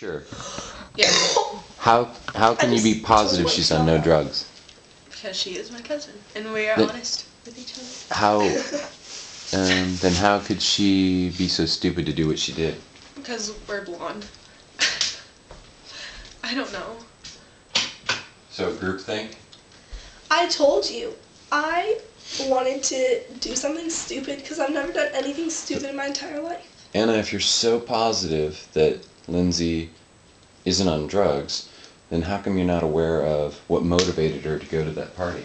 Sure. Yeah. How can you be positive she's on no drugs? Because she is my cousin, and we are Then- honest with each other. How? Then how could she be so stupid to do what she did? Because we're blonde. I don't know. So groupthink? I told you, I wanted to do something stupid because I've never done anything stupid in my entire life. Anna, if you're so positive that Lindsay isn't on drugs, then how come you're not aware of what motivated her to go to that party?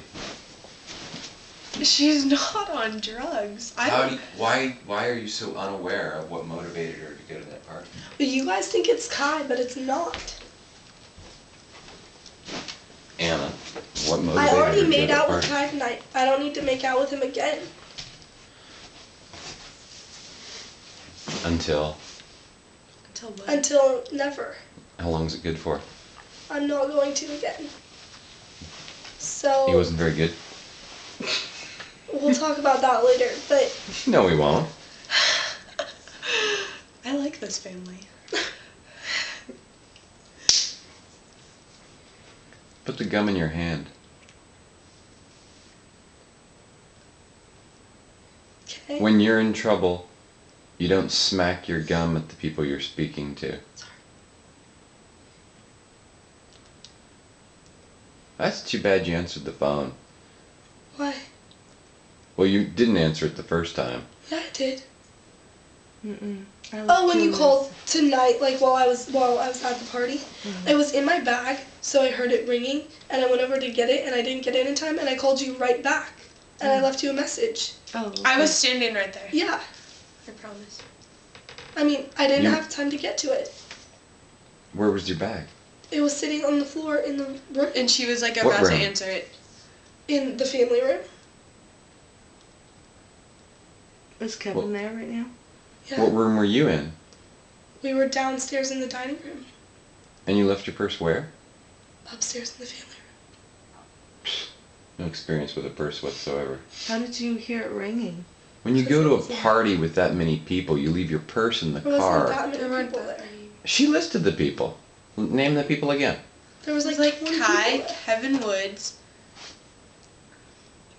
She's not on drugs. Why are you so unaware of what motivated her to go to that party? But you guys think it's Kai, but it's not. Anna, what motivated I her already to go made to that out with party? Kai tonight. I don't need to make out with him again. Until what? Until never. how long is it good for? I'm not going to again. So He wasn't very good. we'll talk about that later. But No, we won't. I like this family. Put the gum in your hand. okay. When you're in trouble, you don't smack your gum at the people you're speaking to. Sorry. That's too bad you answered the phone. Why? Well, you didn't answer it the first time. Yeah, I did. Mm-mm. Oh, when you called tonight, like while I was at the party, it was in my bag, so I heard it ringing, and I went over to get it, and I didn't get it in time, and I called you right back, and I left you a message. Oh. Okay. I was standing right there. Yeah. I promise. I mean, I didn't have time to get to it. Where was your bag? It was sitting on the floor in the room. And she was like What about to room? answer it. In the family room. Is Kevin there right now? Yeah. What room were you in? We were downstairs in the dining room. And you left your purse where? Upstairs in the family room. No experience with a purse whatsoever. How did you hear it ringing? When you go to a party with that many people, you leave your purse in the There wasn't car. that There many weren't people that there. many. She listed the people. Name the people again. There was It like, was 20 Kai, people there. Kevin Woods.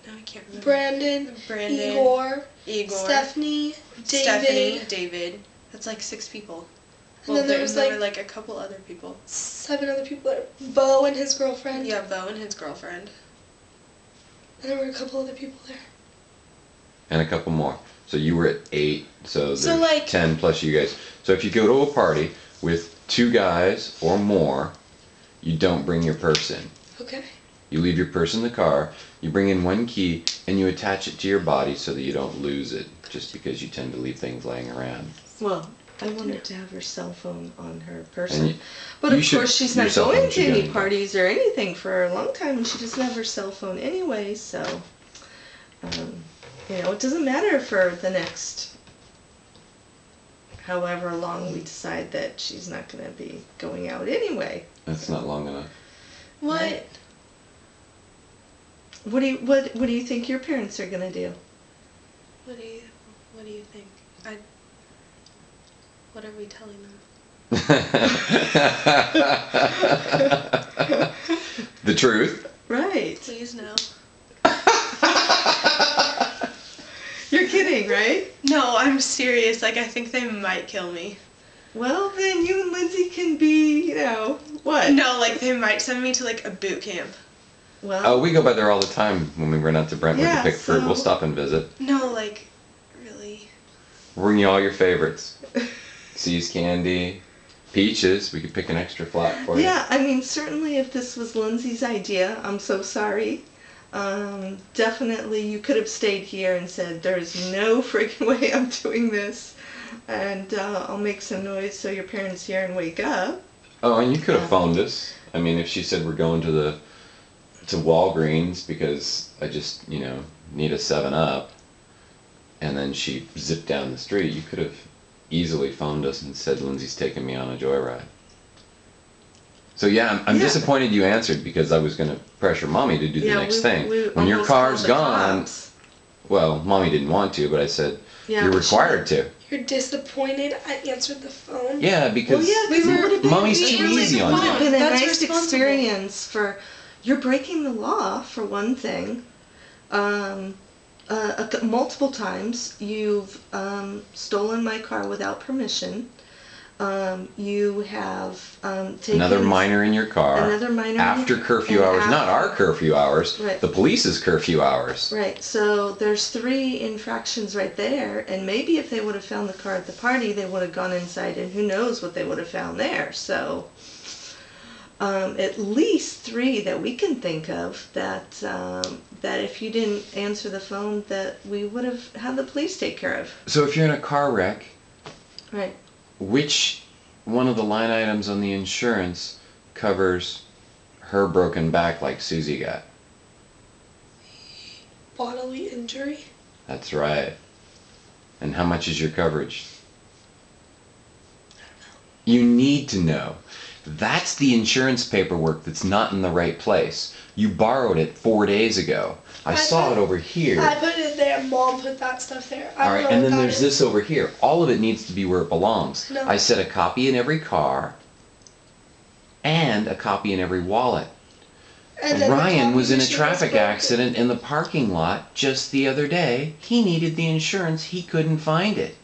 No, I can't remember. Brandon, Igor, Stephanie, David. David. That's like 6 people. And then there was were like a couple other people. 7 other people there. Bo and his girlfriend. Yeah, Bo and his girlfriend. And there were a couple other people there. And a couple more. So you were at 8, so there's So, like- 10 plus you guys. So if you go to a party with 2 guys or more, you don't bring your purse in. Okay. You leave your purse in the car, you bring in 1 key, and you attach it to your body so that you don't lose it, just because you tend to leave things laying around. Well, I wanted to have her cell phone on her And person. you- But you of should- course she's your not cell phone going to should go any in the- parties or anything for a long time, and she doesn't have her cell phone anyway, so it doesn't matter for the next however long we decide that she's not going to be going out anyway. That's not long enough. What? Right. What do you think your parents are going to do? What do you think? What are we telling them? The truth. Right. Please no. You're kidding, right? No, I'm serious. Like, I think they might kill me. Well, then you and Lindsay can be, what? No, like, they might send me to, like, a boot camp. Well, Oh, we go by there all the time when we run out to Brentwood Yeah, to pick fruit. so- We'll stop and visit. No, like, really. We'll bring you all your favorites. Seas candy, peaches. We could pick an extra flat for you. yeah, I mean, certainly if this was Lindsay's idea, I'm so sorry. Definitely you could have stayed here and said, there's no freaking way I'm doing this. And I'll make some noise so your parents hear and wake up. Oh, and you could have phoned us. I mean, if she said we're going to Walgreens because I just, need a 7-Up, and then she zipped down the street, you could have easily phoned us and said Lindsay's taking me on a joyride. So yeah, I'm disappointed you answered because I was going to pressure Mommy to do the next thing. When your almost car's called the gone, cops. well, Mommy didn't want to, but I said Yeah, you're but she required to. you're disappointed I answered the phone. Yeah, because because mommy's it too really easy on would you. have been a That's nice responsible. experience for, you're breaking the law, for one thing. Multiple times you've stolen my car without permission. You have taken Another minor in your car. Another minor after curfew and hours, not after- our curfew hours, Right. the police's curfew hours. Right, so there's 3 infractions right there, and maybe if they would have found the car at the party, they would have gone inside, and who knows what they would have found there. So at least 3 that we can think of that that if you didn't answer the phone, that we would have had the police take care of. So if you're in a car wreck, Right. which one of the line items on the insurance covers her broken back like Susie got? Bodily injury. That's right. And how much is your coverage? You need to know. That's the insurance paperwork that's not in the right place. You borrowed it 4 days ago. I saw it over here. I put it there. Mom put that stuff there. I All don't right, know and what then that there's is. this over here. All of it needs to be where it belongs. No. I said a copy in every car and a copy in every wallet. And then the Ryan copy was in a machine traffic broken. accident in the parking lot just the other day. He needed the insurance. He couldn't find it.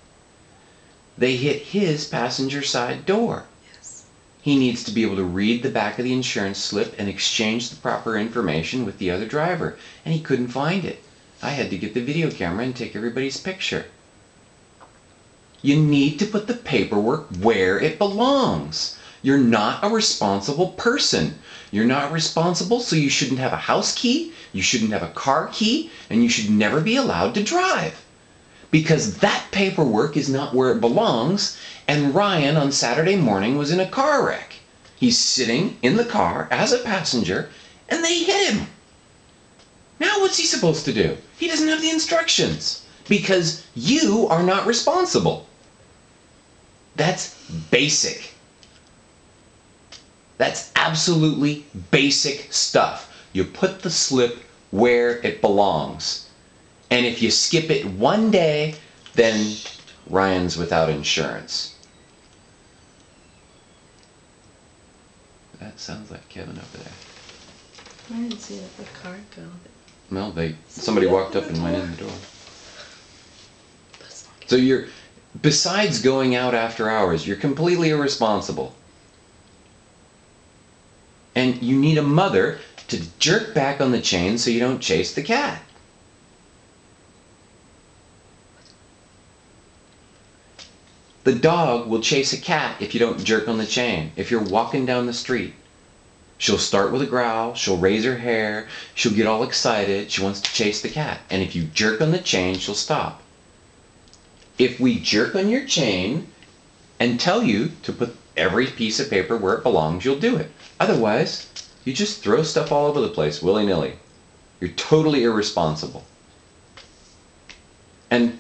They hit his passenger side door. Yes. He needs to be able to read the back of the insurance slip and exchange the proper information with the other driver, and he couldn't find it. I had to get the video camera and take everybody's picture. You need to put the paperwork where it belongs. You're not a responsible person. You're not responsible, so you shouldn't have a house key, you shouldn't have a car key, and you should never be allowed to drive. Because that paperwork is not where it belongs, and Ryan on Saturday morning was in a car wreck. He's sitting in the car as a passenger, and they hit him. Now what's he supposed to do? He doesn't have the instructions, because you are not responsible. That's basic. That's absolutely basic stuff. You put the slip where it belongs. And if you skip it one day, then Ryan's without insurance. That sounds like Kevin over there. I didn't see the car go. Well, somebody walked up and went in the door. So you're, besides going out after hours, you're completely irresponsible. And you need a mother to jerk back on the chain so you don't chase the cat. The dog will chase a cat if you don't jerk on the chain. If you're walking down the street, she'll start with a growl, she'll raise her hair, she'll get all excited, she wants to chase the cat. And if you jerk on the chain, she'll stop. If we jerk on your chain and tell you to put every piece of paper where it belongs, you'll do it. Otherwise, you just throw stuff all over the place, willy-nilly. You're totally irresponsible. And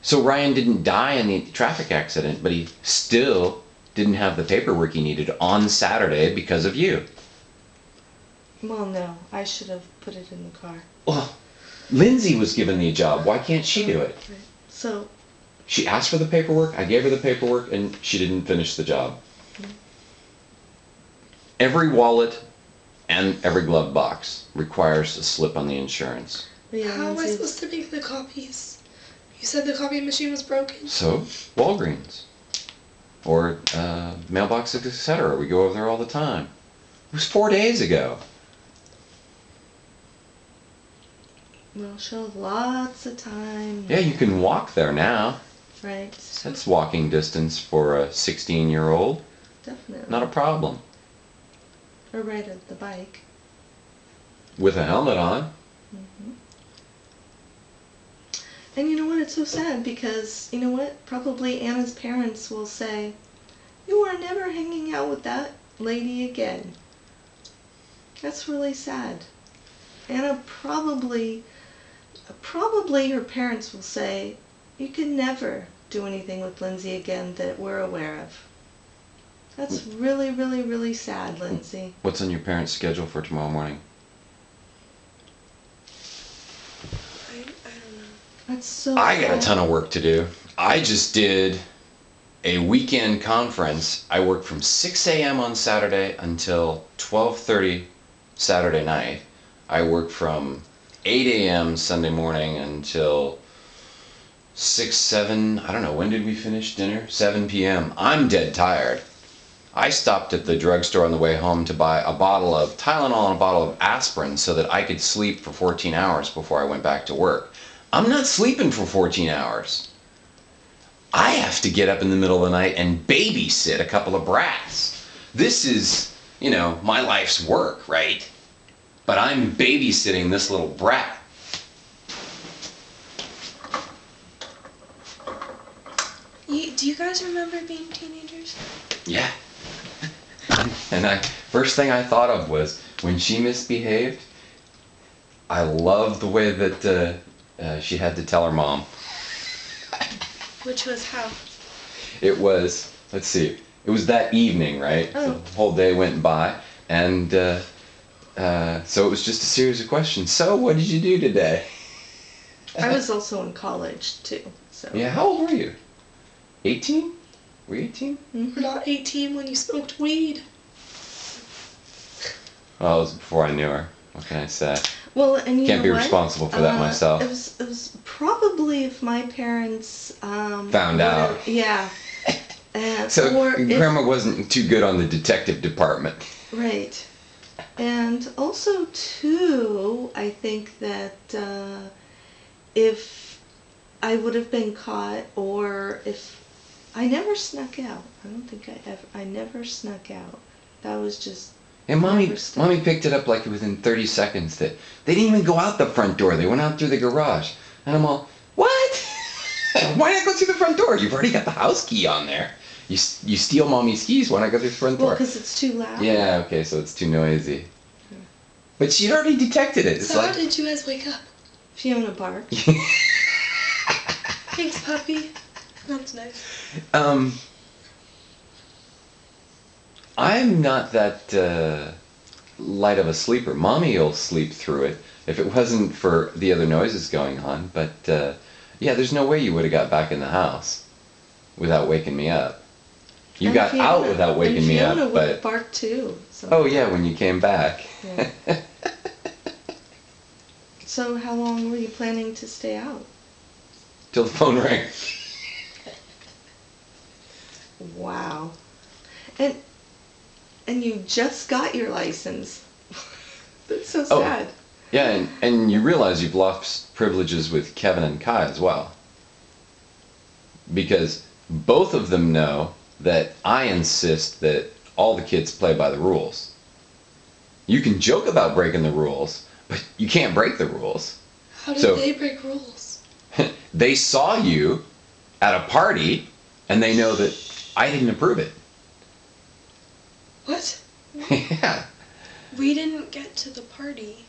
so Ryan didn't die in the traffic accident, but he still didn't have the paperwork he needed on Saturday because of you. Well, no, I should have put it in the car. Well, Lindsay was given the job. Why can't she do it? Right. So, She asked for the paperwork, I gave her the paperwork, and she didn't finish the job. Every wallet and every glove box requires a slip on the insurance. yeah, How am I Lindsay, supposed to make the copies? You said the copy machine was broken. So, Walgreens. Or mailboxes, etc. We go over there all the time. It was 4 days ago. Well, she'll have lots of time. Yeah, you can walk there now. Right. That's walking distance for a 16-year-old. Definitely. Not a problem. Or ride the bike. With a helmet on. And you know what? It's so sad because, you know what? Probably Anna's parents will say, "You are never hanging out with that lady again." That's really sad. Anna probably her parents will say, "You can never do anything with Lindsay again that we're aware of." That's really, really, really sad, Lindsay. What's on your parents' schedule for tomorrow morning? I don't know. That's so I got a sad. ton of work to do. I just did a weekend conference. I worked from 6 a.m. on Saturday until 12:30 Saturday night. I worked from 8 a.m. Sunday morning until 6, 7, I don't know, when did we finish dinner? 7 p.m. I'm dead tired. I stopped at the drugstore on the way home to buy a bottle of Tylenol and a bottle of aspirin so that I could sleep for 14 hours before I went back to work. I'm not sleeping for 14 hours. I have to get up in the middle of the night and babysit a couple of brats. This is, my life's work, right? But I'm babysitting this little brat. Do you guys remember being teenagers? Yeah. And first thing I thought of was when she misbehaved, I loved the way that she had to tell her mom. Which was how? It was, let's see, it was that evening, right? Oh. The whole day went by, and so it was just a series of questions. So, what did you do today? I was also in college too. So. Yeah, how old were you? 18? Were you 18? We're not 18 when you smoked weed. Well, it was before I knew her. What can I say? Well, and you Can't know be what? responsible for that myself. It was probably if my parents Found out. Yeah. So or Grandma wasn't too good on the detective department. Right. And also too, I think that if I would have been caught, or if I never snuck out. I don't think I never snuck out. That was just. And mommy picked it up like within 30 seconds that they didn't even go out the front door. They went out through the garage. And I'm all, what? Why not go through the front door? You've already got the house key on there. You steal mommy's keys. Why not go through the front door? Well, because it's too loud. Yeah, okay, so it's too noisy. But she'd already detected it. It's So like, how did you guys wake up? Fiona barked. Thanks, puppy. That's nice. I'm not that light of a sleeper. Mommy will sleep through it if it wasn't for the other noises going on. But yeah, there's no way you would have got back in the house without waking me up. You And got out Fiona- without waking and me Fiona up, would have but barked too. So. oh yeah, when you came back. Yeah. So how long were you planning to stay out? Till the phone rang. Wow. And you just got your license. That's so Oh. sad. Yeah, and you realize you've lost privileges with Kevin and Kai as well. Because both of them know that I insist that all the kids play by the rules. You can joke about breaking the rules, but you can't break the rules. How did So- they break rules? They saw you at a party, and they know that I didn't approve it. What? Yeah. We didn't get to the party.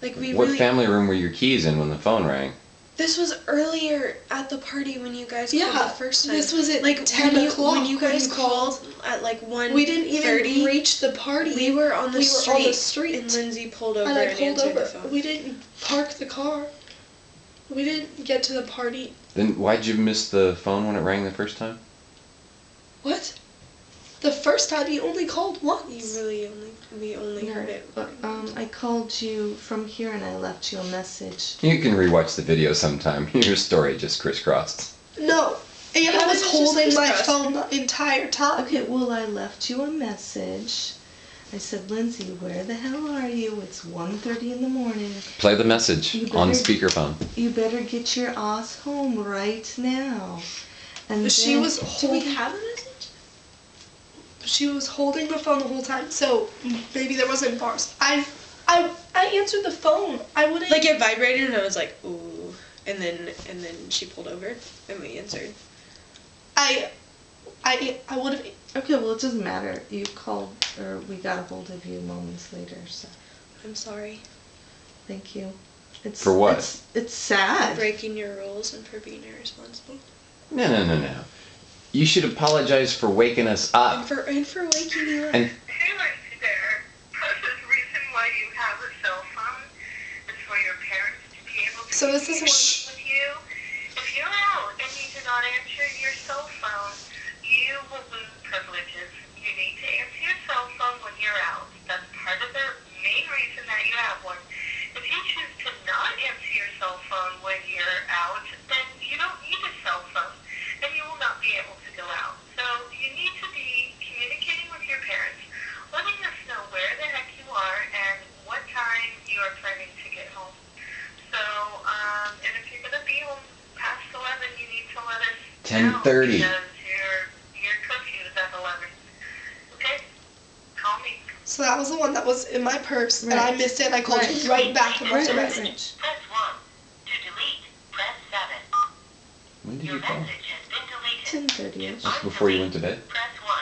Like we What really. family room were your keys in when the phone rang? This was earlier at the party when you guys called Yeah, the first time. this was at like 10 when o'clock when you guys when you called. called at like 1:30. We didn't even reach the party. We were on the We street. were on the street. And Lindsay pulled over And I and pulled answered over. the phone. We didn't park the car. We didn't get to the party. Then why'd you miss the phone when it rang the first time? What? The first time you only called once. We only heard it. I called you from here and I left you a message. You can rewatch the video sometime. Your story just crisscrossed. No. Anna How was did it just holding my crisscross? phone the entire time. Okay, well, I left you a message. I said, Lindsay, where the hell are you? It's 1:30 in the morning. Play the message You on better- speakerphone. You better get your ass home right now. And She then- was Do we holding. have a message? She was holding the phone the whole time, so maybe there wasn't bars. I answered the phone. I wouldn't. Like it vibrated and I was like, ooh, and then she pulled over and we answered. I would have. Okay, well, it doesn't matter. You called, or we got a hold of you moments later, so I'm sorry. thank you. It's, For what? It's sad. Breaking your rules and for being irresponsible. No. You should apologize for waking us up. And for waking you up. And Hey, Lindsay there. The reason why you have a cell phone is for your parents to be able to So this is communicate with you. If you're out and you do not answer 10:30. Because your cookie was at 11. Okay? Call me. So that was the one that was in my purse, and I Right. missed it, and I called you right back and left a message. Press 1. To delete, press 7. When did Your you call? message has been deleted. 10:30ish. Just before you went to bed? Press 1.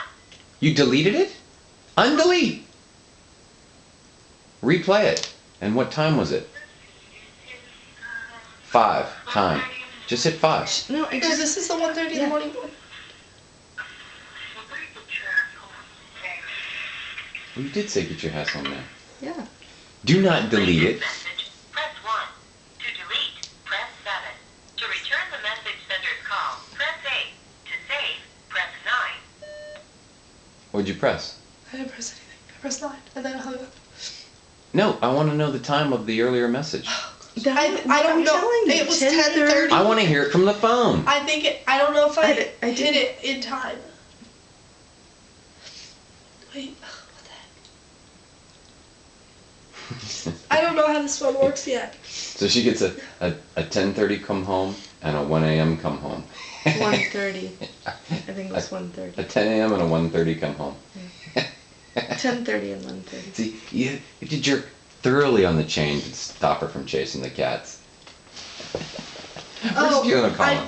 You deleted it? Undelete. Replay it. And what time was it? 5. Time. Just hit 5. No, I No, just. this is the 1:30 in the morning one. Well, you did say get your ass home now. Yeah. Do not delete it. Message, press 1. To delete, press 7. To return the message sender's call, press 8. To save, press 9. What'd you press? I didn't press anything. I pressed 9, and then I hung up. No, I want to know the time of the earlier message. I don't I'm know. telling you, It was 10:30. 10:30. I want to hear it from the phone. I think it. I don't know if I I hit didn't- it in time. Wait, what the heck? I don't know how this phone works yet. So she gets a 10:30 come home and a 1 a.m. come home. 1:30. I think it was 1:30. A 10 a.m. and a 1:30 come home. 10:30 and 1:30. See, you have to jerk thoroughly on the chain to stop her from chasing the cats. Where's you gonna call him?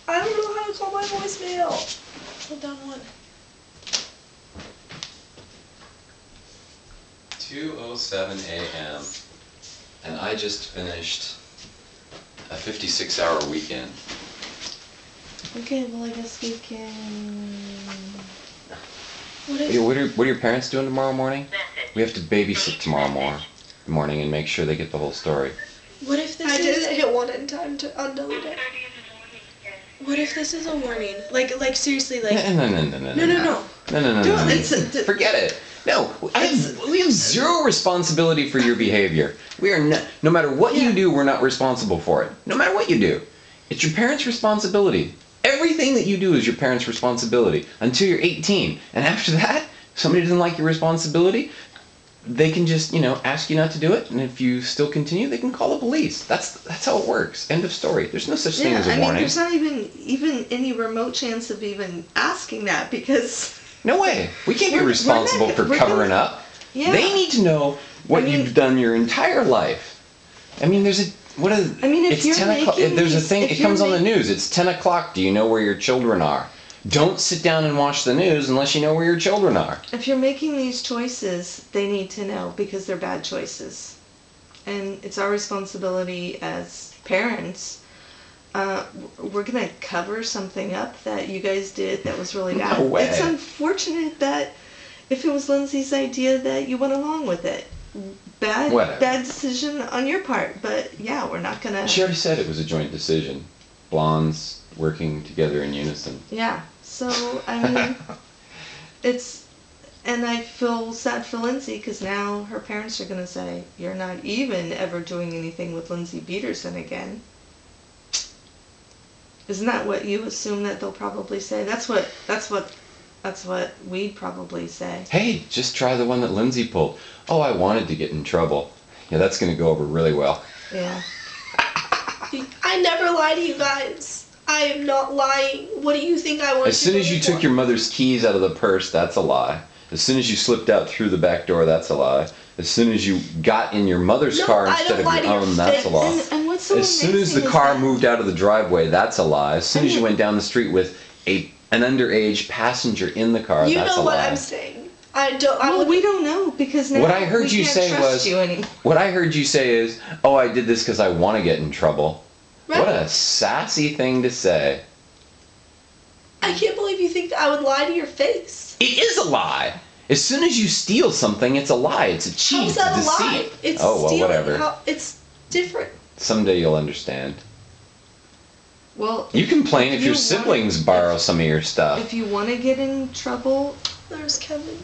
I don't know how to call my voicemail. Hold on one. 2:07 a.m. and I just finished a 56-hour weekend. Okay, well, I guess we can. Hey, what are your parents doing tomorrow morning? We have to babysit tomorrow morning and make sure they get the whole story. What if this I is didn't hit 1 in time to undelete it. what if this is a warning? Like seriously, like No. It's- Forget it. No, we have zero responsibility for your behavior. We are no matter what you do, we're not responsible for it. No matter what you do, it's your parents' responsibility. Everything that you do is your parents' responsibility until you're 18. And after that, if somebody doesn't like your responsibility, they can just, ask you not to do it. And if you still continue, they can call the police. That's how it works. End of story. There's no such thing as a warning. There's not even any remote chance of even asking that because. No way. We can't be responsible for covering up. Yeah. They need to know what you've done your entire life. I mean, if it's you're 10 o'clock. making There's a these- thing. if It you're comes on the ma- news. It's 10 o'clock. Do you know where your children are? Don't sit down and watch the news unless you know where your children are. If you're making these choices, they need to know because they're bad choices. And it's our responsibility as parents. We're going to cover something up that you guys did that was really bad. No way. It's unfortunate that if it was Lindsay's idea that you went along with it. Whatever. Bad decision on your part. But yeah, we're not going to. She already said it was a joint decision. Blondes working together in unison. Yeah. So, I mean, and I feel sad for Lindsay because now her parents are going to say, you're not even ever doing anything with Lindsay Peterson again. Isn't that what you assume that they'll probably say? That's what we'd probably say. Hey, just try the one that Lindsay pulled. Oh, I wanted to get in trouble. Yeah, that's going to go over really well. Yeah. I never lie to you guys. I am not lying. What do you think I want As soon as you took your mother's keys out of the purse, that's a lie. As soon as you slipped out through the back door, that's a lie. As soon as you got in your mother's No, car I instead don't of lie your to your own, that's a face. lie. And what's so As soon as the amazing is car that- moved out of the driveway, that's a lie. As soon as you And- went down the street with an underage passenger in the car, You that's know a what lie. I'm saying. I don't. I Well, would. we don't know because now What I heard we you can't say trust was- you anymore. What I heard you say is, oh, I did this because I want to get in trouble. Right. What a sassy thing to say. I can't believe you think that I would lie to your face. It is a lie. As soon as you steal something, it's a lie. It's a cheat. How's that a it's lie? deceit. It's Oh, well, stealing. whatever. It's different. Someday you'll understand. Well, You complain if you your want- siblings borrow some of your stuff. If you want to get in trouble, There's Kevin.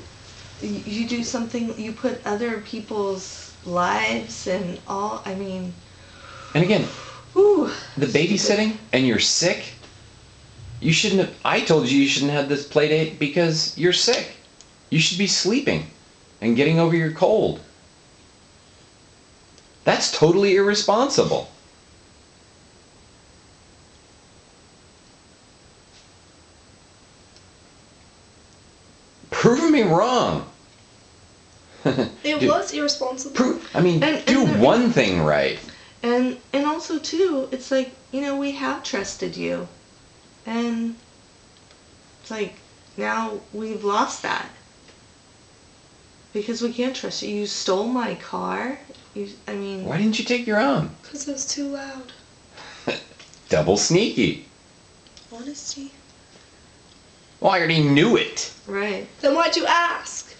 you do something, you put other people's lives and all, I mean, And again, ooh. the babysitting and you're sick, you shouldn't have, I told you shouldn't have this play date because you're sick. You should be sleeping and getting over your cold. That's totally irresponsible. Prove me wrong. It Dude, was irresponsible. I mean, do one thing right. And also too, it's like, we have trusted you. And it's like, now we've lost that. Because we can't trust you. You stole my car. Why didn't you take your own? Because it was too loud. Double sneaky. Honesty. Well, I already knew it. Right. Then why'd you ask?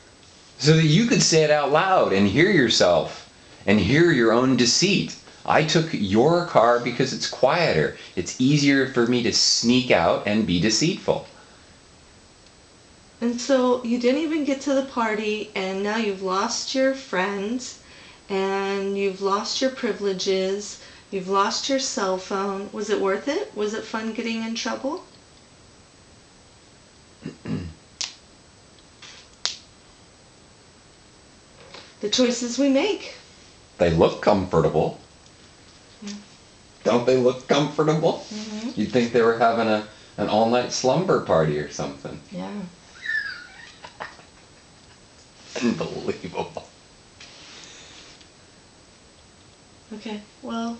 So that you could say it out loud and hear yourself and hear your own deceit. I took your car because it's quieter. It's easier for me to sneak out and be deceitful. And so you didn't even get to the party, and now you've lost your friends, and you've lost your privileges, you've lost your cell phone. Was it worth it? Was it fun getting in trouble? The choices we make. They look comfortable. Yeah. Don't they look comfortable? Mm-hmm. You'd think they were having an all-night slumber party or something. Yeah. Unbelievable. Okay, well,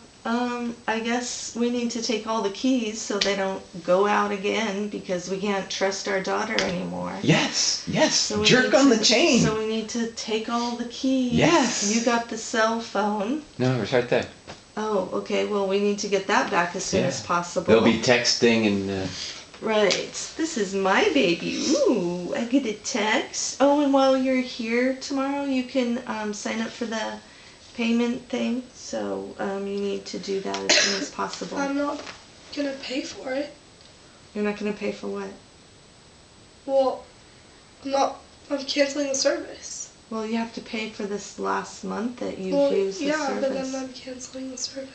I guess we need to take all the keys so they don't go out again, because we can't trust our daughter anymore. Yes, So we jerk need on to- the chain. So we need to take all the keys. Yes. You got the cell phone. No, it's right there. Oh, okay, well, we need to get that back as soon as possible. They'll be texting and... Right. This is my baby. Ooh, I get a text. Oh, and while you're here tomorrow, you can sign up for the payment thing. So you need to do that as soon as possible. I'm not gonna pay for it. You're not going to pay for what? Well, I'm canceling the service. Well, you have to pay for this last month that you've Well, used the yeah, service. but then I'm canceling the service.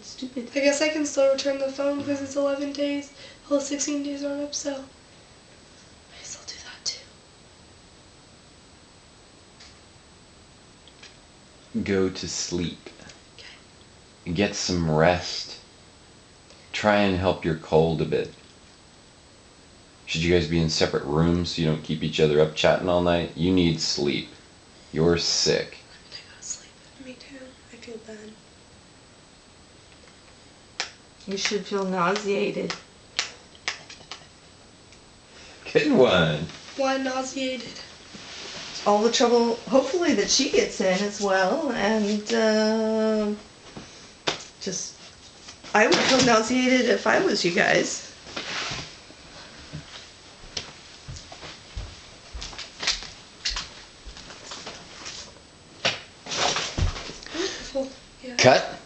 Stupid. I guess I can still return the phone because it's 11 days. All 16 days aren't up, so I still do that too. go to sleep. Okay. Get some rest. Try and help your cold a bit. Should you guys be in separate rooms so you don't keep each other up chatting all night? You need sleep. You're sick. I'm gonna go to sleep. Me too. I feel bad. You should feel nauseated. Good one. Why nauseated? All the trouble, hopefully, that she gets in as well, and just, I would feel nauseated if I was you guys. Beautiful. Yeah. Cut.